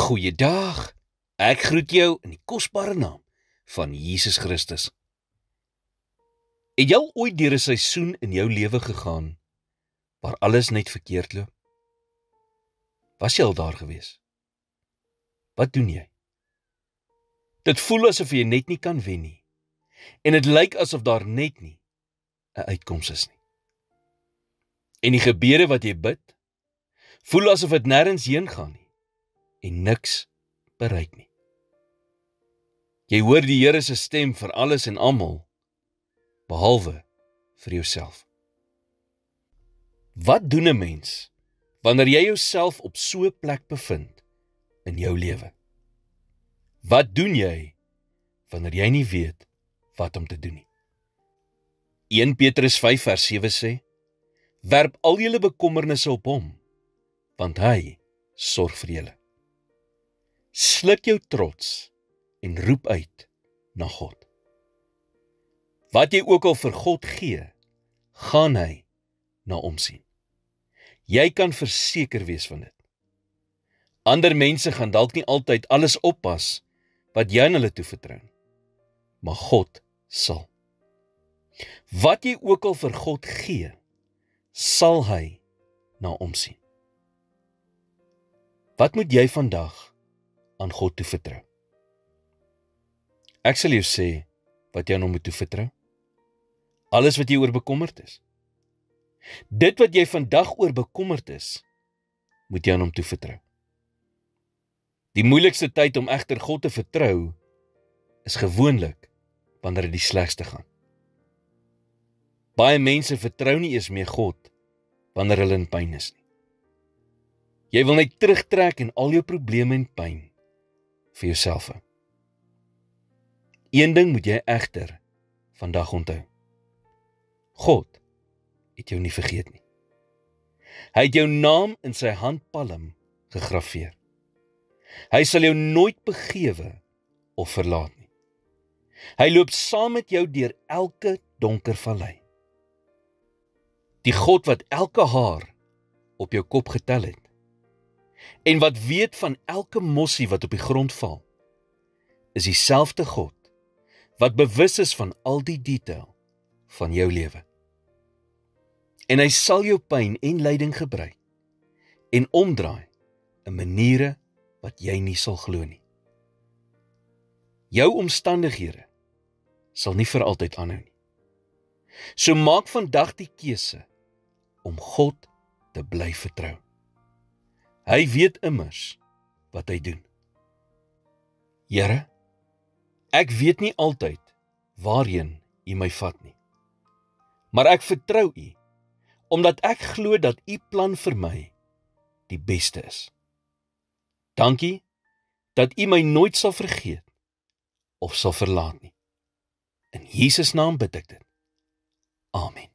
Goeiedag, ek groet jou in die kosbare naam van Jesus Christus. Het jy al ooit deur 'n seisoen in jou lewe gegaan, waar alles net verkeerd loop? Was jy al daar gewees? Wat doen jy? Dit voel asof jy net nie kan wen nie, en dit lyk asof daar net nie 'n uitkoms is nie. En die gebede wat jy bid, voel asof dit nêrens heen gaan nie, en niks bereik nie. Jy hoor die Here se stem vir alles en almal, behalwe vir jouself. Wat doen 'n mens wanneer jy jouself op so 'n plek bevind in jou lewe? Wat doen jy wanneer jy nie weet wat om te doen nie? 1 Petrus 5 vers 7 sê, werp al julle bekommernisse op hom, want hy sorg vir julle. Sluk jou trots en roep uit na God. Wat jy ook al vir God gee, gaan hy na omsien. Jy kan verseker wees van dit. Ander mense gaan dalk nie altyd alles oppas wat jy aan hulle toevertrou, maar God sal. Wat jy ook al vir God gee, sal hy na omsien. Wat moet jy vandag aan God toevertrou? Ek sal jou sê wat jy aan hom moet toevertrou. Alles wat jy oor bekommerd is. Dit wat jy vandag oor bekommerd is, moet jy aan hom toevertrou. Die moeilikste tyd om egter God te vertrou, is gewoonlik wanneer dit die slegste gaan. Baie mense vertrou nie eers meer God wanneer hulle in pyn is nie. Jy wil net terugtrek en al jou probleme en pyn vir jouself hou. Een ding moet jy egter vandag onthou. God het jou nie vergeet nie. Hy het jou naam in sy handpalm gegraveer. Hy sal jou nooit begewe of verlaat nie. Hy loop saam met jou deur elke donker vallei. Die God wat elke haar op jou kop getel het, en wat weet van elke mossie wat op die grond val, is dieselfde God wat bewus is van al die detail van jou lewe. En hy sal jou pyn en lyding gebruik en omdraai in maniere wat jy nie sal glo nie. Jou omstandighede sal nie vir altyd aanhou nie. So maak vandag die keuse om God te bly vertrou. Hy weet immers wat hy doen. Here, ek weet nie altyd waarheen U my vat nie, maar ek vertrou U, omdat ek glo dat U plan vir my die beste is. Dankie dat U my nooit sal vergeet of sal verlaat nie. In Jesus naam bid ek dit. Amen.